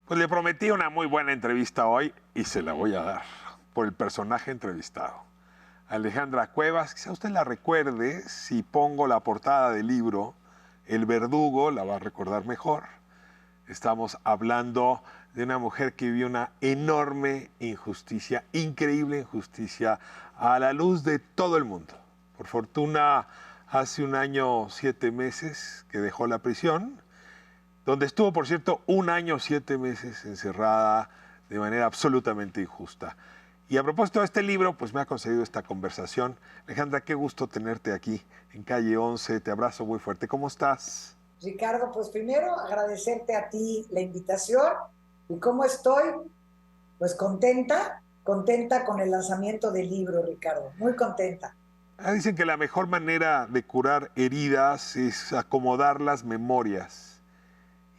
Pues le prometí una muy buena entrevista hoy y se la voy a dar por el personaje entrevistado. Alejandra Cuevas, quizá usted la recuerde si pongo la portada del libro El Verdugo, la va a recordar mejor. Estamos hablando de una mujer que vivió una enorme injusticia, increíble injusticia, a la luz de todo el mundo. Por fortuna, hace 1 año, 7 meses que dejó la prisión, donde estuvo, por cierto, 1 año, 7 meses encerrada de manera absolutamente injusta. Y a propósito de este libro, pues me ha concedido esta conversación. Alejandra, qué gusto tenerte aquí en Calle 11. Te abrazo muy fuerte. ¿Cómo estás? Ricardo, pues primero agradecerte a ti la invitación y cómo estoy, pues contenta, contenta con el lanzamiento del libro, Ricardo, muy contenta. Dicen que la mejor manera de curar heridas es acomodar las memorias.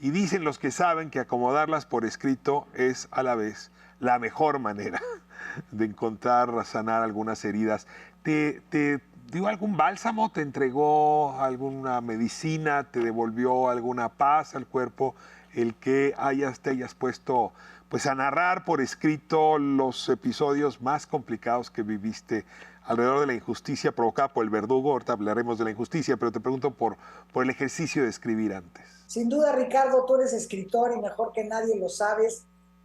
Y dicen los que saben que acomodarlas por escrito es a la vez la mejor manera de encontrar, sanar algunas heridas. ¿Te dio algún bálsamo? ¿Te entregó alguna medicina? ¿Te devolvió alguna paz al cuerpo? El que te hayas puesto pues a narrar por escrito los episodios más complicados que viviste alrededor de la injusticia provocada por el verdugo. Ahorita hablaremos de la injusticia, pero te pregunto por el ejercicio de escribir antes. Sin duda, Ricardo, tú eres escritor y mejor que nadie lo sabes.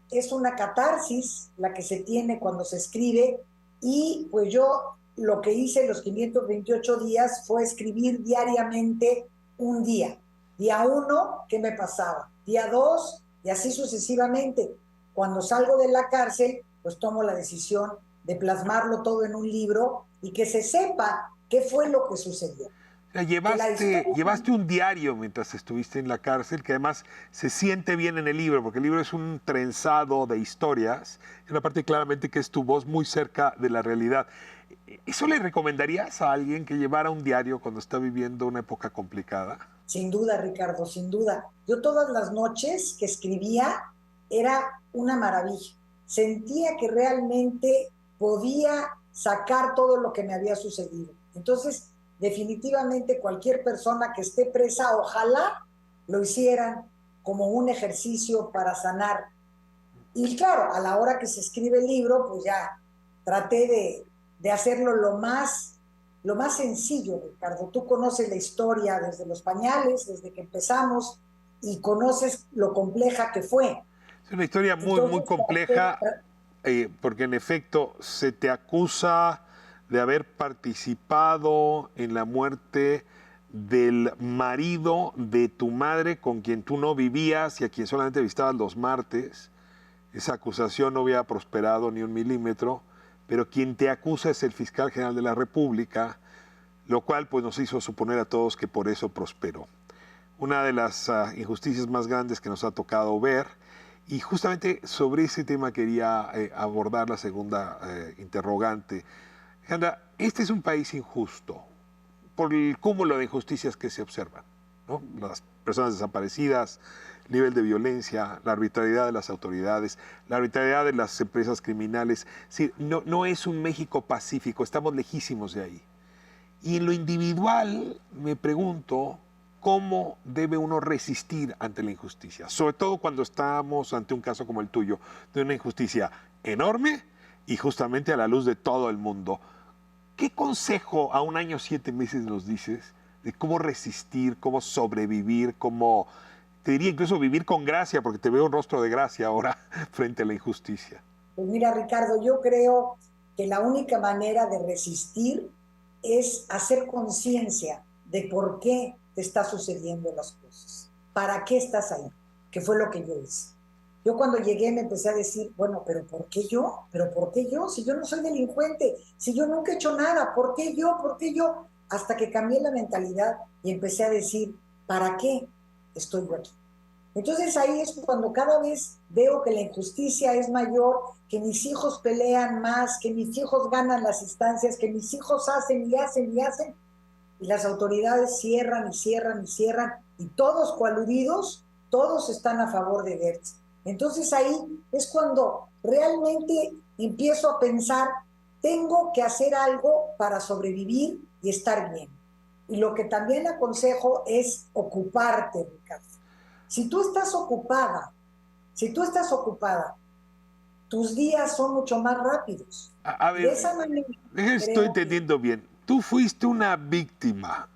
Es una catarsis la que se tiene cuando se escribe y pues yo lo que hice en los 528 días fue escribir diariamente un día. Día uno, ¿qué me pasaba? Día dos, y así sucesivamente. Cuando salgo de la cárcel, pues tomo la decisión de plasmarlo todo en un libro y que se sepa qué fue lo que sucedió. O sea, Que la historia. llevaste un diario mientras estuviste en la cárcel, que además se siente bien en el libro, porque el libro es un trenzado de historias, y una parte claramente que es tu voz muy cerca de la realidad. ¿Eso le recomendarías a alguien que llevara un diario cuando está viviendo una época complicada? Sin duda, Ricardo, sin duda. Yo todas las noches que escribía era una maravilla. Sentía que realmente podía sacar todo lo que me había sucedido. Entonces, definitivamente cualquier persona que esté presa, ojalá lo hicieran como un ejercicio para sanar. Y claro, a la hora que se escribe el libro, pues ya traté de hacerlo lo más sencillo, Ricardo. Tú conoces la historia desde los pañales, desde que empezamos, y conoces lo compleja que fue. Es una historia muy, muy Entonces, compleja, porque en efecto se te acusa de haber participado en la muerte del marido de tu madre con quien tú no vivías y a quien solamente visitabas los martes. Esa acusación no había prosperado ni un milímetro, pero quien te acusa es el fiscal general de la República, lo cual pues nos hizo suponer a todos que por eso prosperó. Una de las injusticias más grandes que nos ha tocado ver, y justamente sobre ese tema quería abordar la segunda interrogante. Alejandra, este es un país injusto por el cúmulo de injusticias que se observan, ¿no? Las personas desaparecidas, el nivel de violencia, la arbitrariedad de las autoridades, la arbitrariedad de las empresas criminales. Sí, no, no es un México pacífico, estamos lejísimos de ahí. Y en lo individual me pregunto cómo debe uno resistir ante la injusticia, sobre todo cuando estamos ante un caso como el tuyo, de una injusticia enorme y justamente a la luz de todo el mundo. ¿Qué consejo a 1 año, 7 meses nos dices de cómo resistir, cómo sobrevivir, cómo, te diría incluso vivir con gracia, porque te veo un rostro de gracia ahora frente a la injusticia? pues mira, Ricardo, yo creo que la única manera de resistir es hacer conciencia de por qué te están sucediendo las cosas, para qué estás ahí, que fue lo que yo hice. Yo cuando llegué me empecé a decir, bueno, pero ¿por qué yo? ¿Pero por qué yo? Si yo no soy delincuente, si yo nunca he hecho nada, ¿por qué yo? ¿Por qué yo? Hasta que cambié la mentalidad y empecé a decir, ¿para qué estoy yo aquí? Entonces ahí es cuando cada vez veo que la injusticia es mayor, que mis hijos pelean más, que mis hijos ganan las instancias, que mis hijos hacen y hacen y hacen, y las autoridades cierran y cierran y cierran, y todos coaludidos, todos están a favor de Gertz. Entonces ahí es cuando realmente empiezo a pensar, tengo que hacer algo para sobrevivir y estar bien. Y lo que también aconsejo es ocuparte, Ricardo. Si tú estás ocupada Si tú estás ocupada, tus días son mucho más rápidos. A De ver, esa manera, estoy creo que entendiendo bien. Tú fuiste una víctima.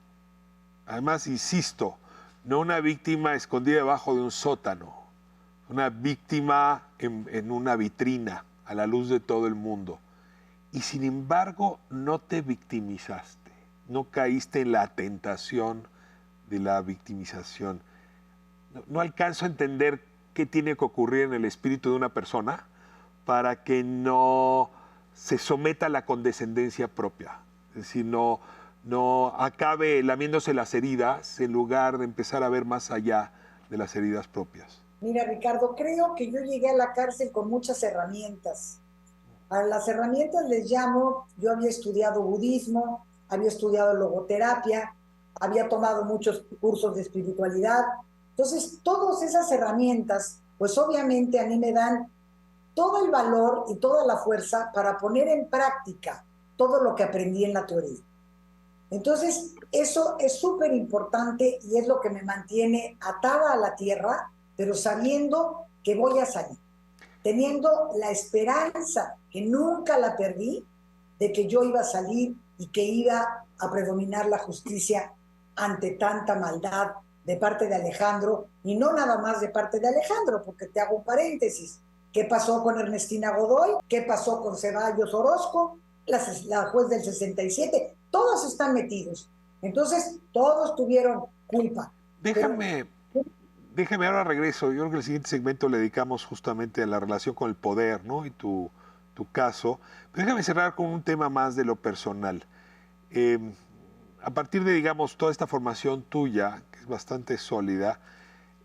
Además, insisto, no una víctima escondida debajo de un sótano, una víctima en una vitrina, a la luz de todo el mundo. Y sin embargo, no te victimizaste, no caíste en la tentación de la victimización. No alcanzo a entender qué tiene que ocurrir en el espíritu de una persona para que no se someta a la condescendencia propia. Es decir, no acabe lamiéndose las heridas en lugar de empezar a ver más allá de las heridas propias. Mira, Ricardo, creo que yo llegué a la cárcel con muchas herramientas. A las herramientas les llamo, yo había estudiado budismo, había estudiado logoterapia, había tomado muchos cursos de espiritualidad. Entonces, todas esas herramientas, pues obviamente a mí me dan todo el valor y toda la fuerza para poner en práctica todo lo que aprendí en la teoría. Entonces, eso es súper importante y es lo que me mantiene atada a la tierra, pero sabiendo que voy a salir, teniendo la esperanza, que nunca la perdí, de que yo iba a salir y que iba a predominar la justicia ante tanta maldad de parte de Alejandro, y no nada más de parte de Alejandro, porque te hago un paréntesis. ¿Qué pasó con Ernestina Godoy? ¿Qué pasó con Ceballos Orozco? La juez del 67, todos están metidos. Entonces, todos tuvieron culpa. Pero Déjame, déjame ahora regreso. Yo creo que el siguiente segmento le dedicamos justamente a la relación con el poder, ¿no? Y tu caso. Pero déjame cerrar con un tema más de lo personal. Eh, a partir de, digamos, toda esta formación tuya, que es bastante sólida,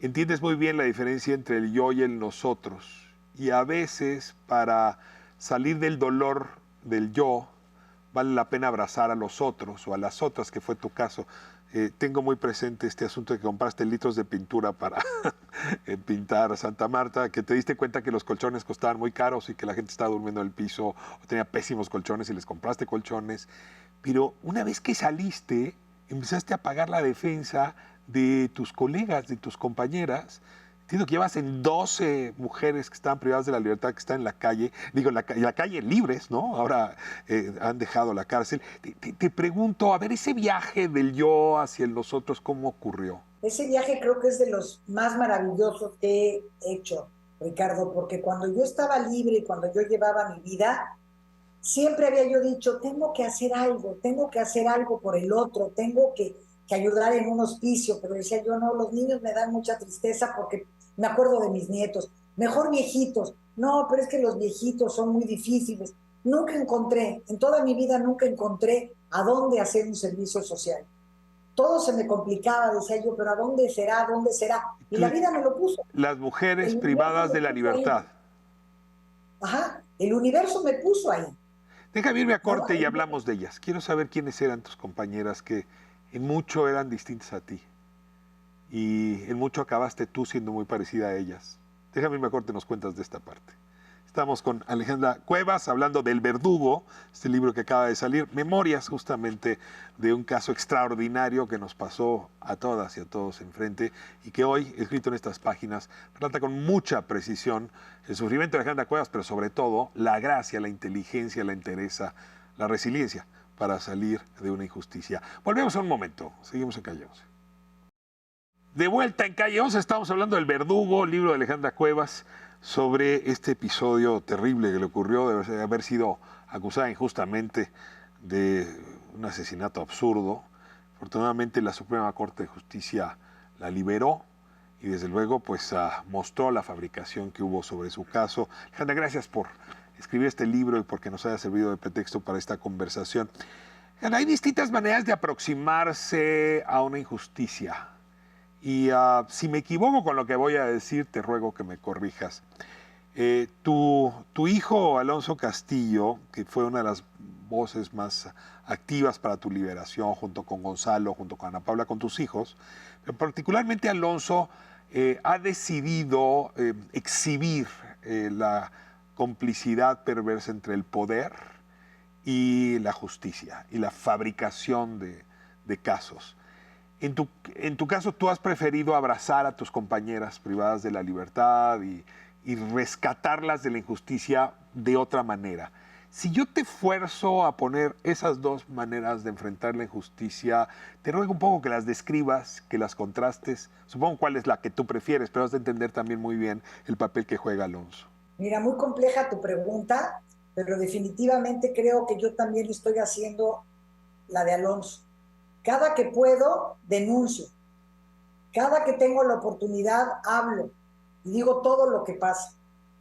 entiendes muy bien la diferencia entre el yo y el nosotros. Y a veces, para salir del dolor del yo, vale la pena abrazar a los otros o a las otras, que fue tu caso. Tengo muy presente este asunto de que compraste litros de pintura para pintar Santa Marta, que te diste cuenta que los colchones costaban muy caros y que la gente estaba durmiendo en el piso o tenía pésimos colchones y les compraste colchones. Pero una vez que saliste, empezaste a pagar la defensa de tus colegas, de tus compañeras. Entiendo que llevas en 12 mujeres que estaban privadas de la libertad, que están en la calle, digo, en la calle libres, ¿no? Ahora han dejado la cárcel. Te pregunto, a ver, ese viaje del yo hacia el nosotros, ¿cómo ocurrió? ese viaje creo que es de los más maravillosos que he hecho, Ricardo, porque cuando yo estaba libre y cuando yo llevaba mi vida, siempre había yo dicho, tengo que hacer algo por el otro, que ayudar en un hospicio, pero decía yo, no, los niños me dan mucha tristeza porque me acuerdo de mis nietos, mejor viejitos, no, pero es que los viejitos son muy difíciles. Nunca encontré, en toda mi vida nunca encontré a dónde hacer un servicio social. Todo se me complicaba, decía yo, pero ¿a dónde será? ¿Dónde será? Y la vida me lo puso. Las mujeres El universo privadas me de la puso ahí. libertad. Ajá, el universo me puso ahí. Déjame irme a ¿No? corte y hablamos de ellas. Quiero saber quiénes eran tus compañeras que en mucho eran distintas a ti. Y en mucho acabaste tú siendo muy parecida a ellas. Déjame irme a corte y nos cuentas de esta parte. Estamos con Alejandra Cuevas hablando del Verdugo, este libro que acaba de salir, memorias justamente de un caso extraordinario que nos pasó a todas y a todos enfrente y que hoy, escrito en estas páginas, relata con mucha precisión el sufrimiento de Alejandra Cuevas, pero sobre todo la gracia, la inteligencia, la entereza, la resiliencia para salir de una injusticia. Volvemos a un momento, seguimos en Calle 11. De vuelta en Calle 11, estamos hablando del Verdugo, libro de Alejandra Cuevas, sobre este episodio terrible que le ocurrió de haber sido acusada injustamente de un asesinato absurdo. Afortunadamente la Suprema Corte de Justicia la liberó y desde luego pues mostró la fabricación que hubo sobre su caso. Alejandra, gracias por escribir este libro y porque nos haya servido de pretexto para esta conversación. Hay distintas maneras de aproximarse a una injusticia. Y si me equivoco con lo que voy a decir, te ruego que me corrijas. Tu hijo Alonso Castillo, que fue una de las voces más activas para tu liberación, junto con Gonzalo, junto con Ana Paula, con tus hijos, pero particularmente Alonso ha decidido exhibir la complicidad perversa entre el poder y la justicia y la fabricación de casos. En tu caso, tú has preferido abrazar a tus compañeras privadas de la libertad y rescatarlas de la injusticia de otra manera. Si yo te fuerzo a poner esas dos maneras de enfrentar la injusticia, te ruego un poco que las describas, que las contrastes. Supongo cuál es la que tú prefieres, pero has de entender también muy bien el papel que juega Alonso. Mira, muy compleja tu pregunta, pero definitivamente creo que yo también estoy haciendo la de Alonso. Cada que puedo, denuncio. Cada que tengo la oportunidad, hablo y digo todo lo que pasa.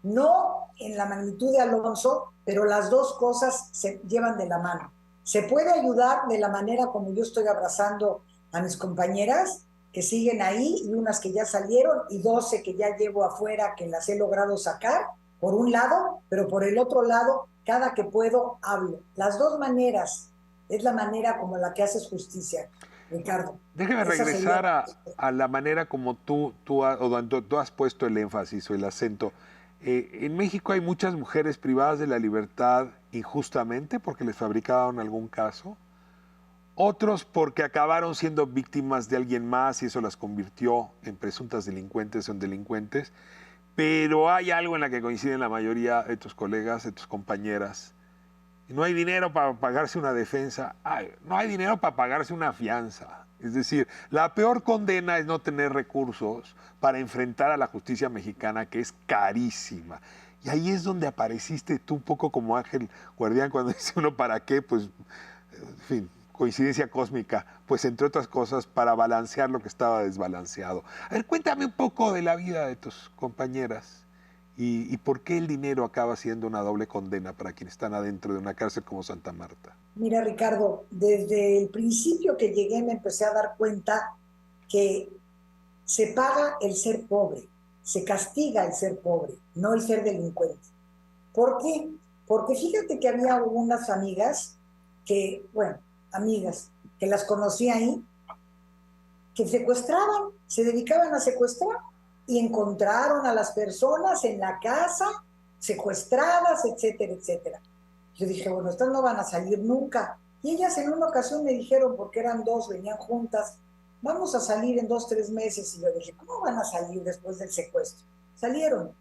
No en la magnitud de Alonso, pero las dos cosas se llevan de la mano. Se puede ayudar de la manera como yo estoy abrazando a mis compañeras que siguen ahí y unas que ya salieron y 12 que ya llevo afuera que las he logrado sacar, por un lado, pero por el otro lado, cada que puedo hablo. Las dos maneras es la manera como la que haces justicia, Ricardo. Déjame Esa sería... regresar a la manera como o donde tú has puesto el énfasis o el acento. En México hay muchas mujeres privadas de la libertad injustamente porque les fabricaron algún caso. Otros porque acabaron siendo víctimas de alguien más y eso las convirtió en presuntas delincuentes o en delincuentes. Pero hay algo en la que coinciden la mayoría de tus colegas, de tus compañeras. No hay dinero para pagarse una defensa, no hay dinero para pagarse una fianza. Es decir, la peor condena es no tener recursos para enfrentar a la justicia mexicana, que es carísima. Y ahí es donde apareciste tú un poco como ángel guardián, cuando dice uno para qué, pues, en fin, coincidencia cósmica, pues entre otras cosas para balancear lo que estaba desbalanceado. A ver, cuéntame un poco de la vida de tus compañeras. ¿Y por qué el dinero acaba siendo una doble condena para quienes están adentro de una cárcel como Santa Marta? Mira, Ricardo, desde el principio que llegué me empecé a dar cuenta que se paga el ser pobre, se castiga el ser pobre, no el ser delincuente. ¿Por qué? Porque fíjate que había algunas amigas que, bueno, amigas, que las conocí ahí, que secuestraban, se dedicaban a secuestrar y encontraron a las personas en la casa secuestradas, etcétera, etcétera. Yo dije, bueno, estas no van a salir nunca. Y ellas en una ocasión me dijeron, porque eran dos, venían juntas, vamos a salir en 2, 3 meses. Y yo dije, ¿cómo van a salir después del secuestro? Salieron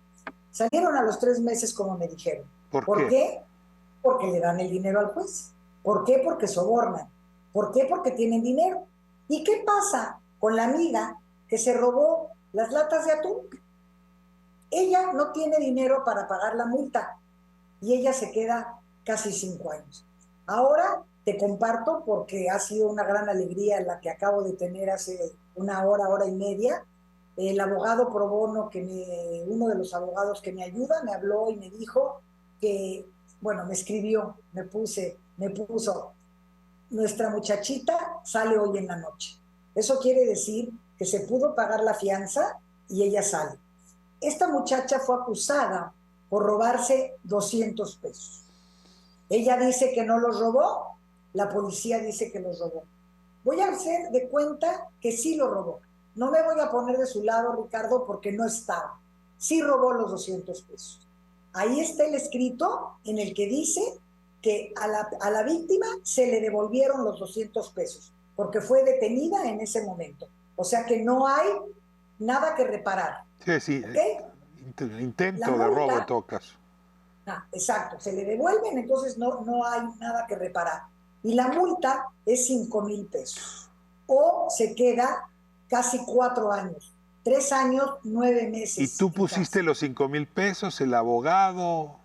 a los 3 meses como me dijeron. ¿Por ¿Por qué? qué? Porque le dan el dinero al juez. ¿Por qué? Porque sobornan. ¿Por qué? Porque tienen dinero. ¿Y qué pasa con la amiga que se robó las latas de atún? Ella no tiene dinero para pagar la multa y ella se queda casi 5 años. Ahora te comparto, porque ha sido una gran alegría la que acabo de tener hace una hora, hora y media. El abogado pro bono, uno de los abogados que me ayuda, me habló y me dijo que, bueno, me escribió, me puso, nuestra muchachita sale hoy en la noche. Eso quiere decir que se pudo pagar la fianza y ella sale. Esta muchacha fue acusada por robarse 200 pesos. Ella dice que no los robó, la policía dice que los robó. Voy a hacer de cuenta que sí lo robó. No me voy a poner de su lado, Ricardo, porque no estaba. Sí robó los 200 pesos. Ahí está el escrito en el que dice que a la víctima se le devolvieron los 200 pesos, porque fue detenida en ese momento. O sea que no hay nada que reparar. Sí, sí, ¿Ok? La intento de robo en multa, todo caso. exacto, se le devuelven, entonces no hay nada que reparar. Y la multa es 5,000 pesos. O se queda casi 4 años, 3 años, 9 meses Y tú en pusiste cárcel. los 5,000 pesos, el abogado,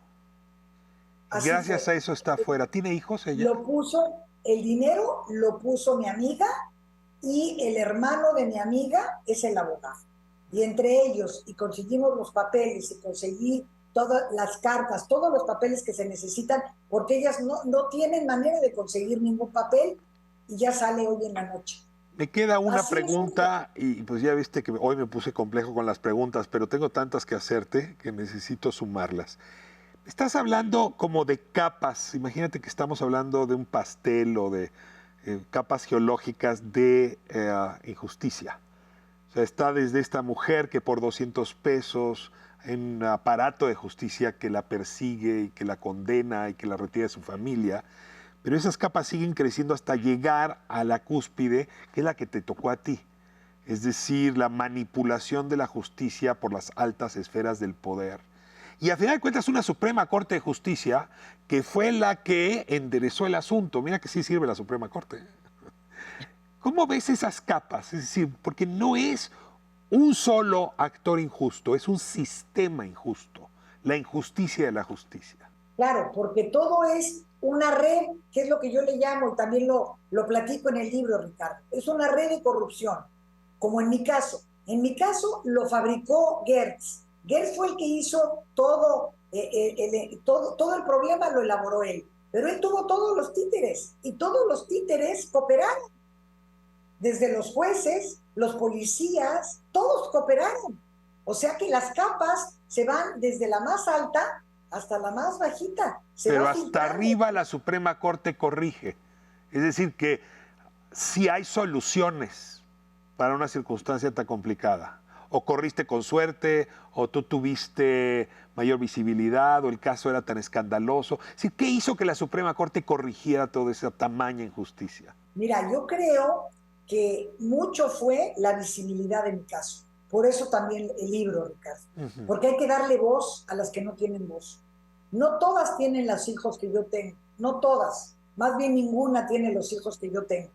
y Así gracias fue. a eso está afuera. ¿Tiene hijos ella? Lo puso, el dinero lo puso mi amiga y el hermano de mi amiga es el abogado. Y entre ellos, y conseguimos los papeles, y conseguí todas las cartas, todos los papeles que se necesitan, porque ellas no tienen manera de conseguir ningún papel y ya sale hoy en la noche. Me queda una Así es esto. pregunta y pues ya viste que hoy me puse complejo con las preguntas, pero tengo tantas que hacerte que necesito sumarlas. Estás hablando como de capas, imagínate que estamos hablando de un pastel o de capas geológicas de injusticia. O sea, está desde esta mujer que por 200 pesos hay un aparato de justicia que la persigue y que la condena y que la retira de su familia, pero esas capas siguen creciendo hasta llegar a la cúspide, que es la que te tocó a ti. Es decir, la manipulación de la justicia por las altas esferas del poder. Y a final de cuentas, una Suprema Corte de Justicia que fue la que enderezó el asunto. Mira que sí sirve la Suprema Corte. ¿Cómo ves esas capas? Es decir, porque no es un solo actor injusto, es un sistema injusto, la injusticia de la justicia. Claro, porque todo es una red, que es lo que yo le llamo, y también lo platico en el libro, Ricardo. Es una red de corrupción, como en mi caso. En mi caso lo fabricó Gertz. Gertz fue el que hizo todo el problema, lo elaboró él. Pero él tuvo todos los títeres, y todos los títeres cooperaron. Desde los jueces, los policías, todos cooperaron. O sea que las capas se van desde la más alta hasta la más bajita. Pero hasta arriba la Suprema Corte corrige. Es decir, que si hay soluciones para una circunstancia tan complicada, o corriste con suerte, o tú tuviste mayor visibilidad, o el caso era tan escandaloso. Es decir, ¿qué hizo que la Suprema Corte corrigiera toda esa tamaña injusticia? Mira, yo creo que mucho fue la visibilidad de mi caso. Por eso también el libro, Ricardo. Porque hay que darle voz a las que no tienen voz. No todas tienen los hijos que yo tengo, no todas. Más bien ninguna tiene los hijos que yo tengo.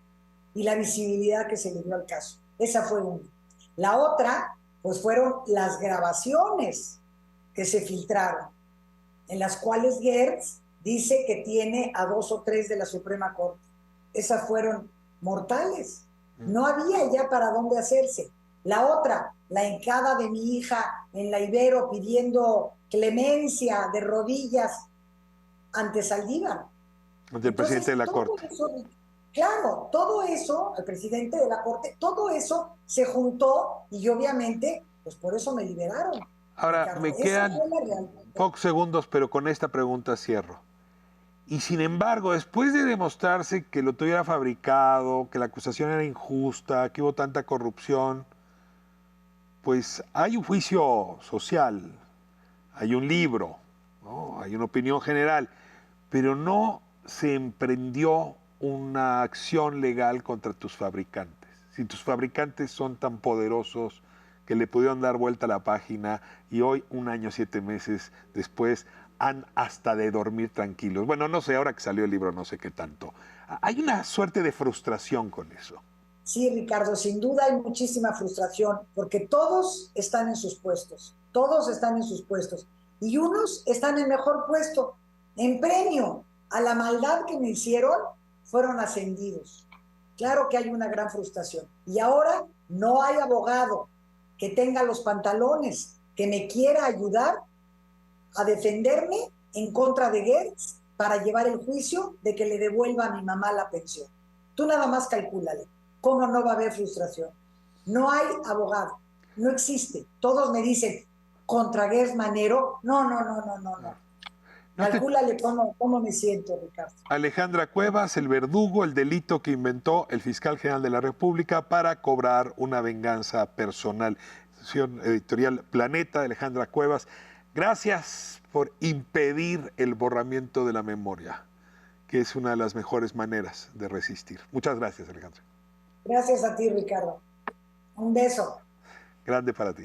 Y la visibilidad que se le dio al caso. Esa fue una. La otra, pues fueron las grabaciones que se filtraron, en las cuales Gertz dice que tiene a 2 o 3 de la Suprema Corte. Esas fueron mortales. No había ya para dónde hacerse. La otra, la hincada de mi hija en la Ibero pidiendo clemencia de rodillas ante Saldívar. Ante el presidente de la Corte. Claro, todo eso, el presidente de la Corte, todo eso se juntó y obviamente, pues por eso me liberaron. Ahora, Ricardo, me quedan pocos segundos, pero con esta pregunta cierro. Y sin embargo, después de demostrarse que lo tuviera fabricado, que la acusación era injusta, que hubo tanta corrupción, pues hay un juicio social, hay un libro, ¿no? Hay una opinión general, pero no se emprendió una acción legal contra tus fabricantes. Si tus fabricantes son tan poderosos que le pudieron dar vuelta a la página y hoy, 1 año, 7 meses después, han hasta de dormir tranquilos. Bueno, no sé, ahora que salió el libro no sé qué tanto. Hay una suerte de frustración con eso. Sí, Ricardo, sin duda hay muchísima frustración porque todos están en sus puestos, todos están en sus puestos y unos están en mejor puesto. En premio a la maldad que me hicieron, fueron ascendidos. Claro que hay una gran frustración. Y ahora no hay abogado que tenga los pantalones, que me quiera ayudar a defenderme en contra de Gertz para llevar el juicio de que le devuelva a mi mamá la pensión. Tú nada más calcúlale. ¿Cómo no va a haber frustración? No hay abogado, no existe. Todos me dicen, contra Gertz Manero, no. Calcúlale cómo me siento, Ricardo. Alejandra Cuevas, el verdugo, el delito que inventó el fiscal general de la República para cobrar una venganza personal. Editorial Planeta, Alejandra Cuevas. Gracias por impedir el borramiento de la memoria, que es una de las mejores maneras de resistir. Muchas gracias, Alejandra. Gracias a ti, Ricardo. Un beso. Grande para ti.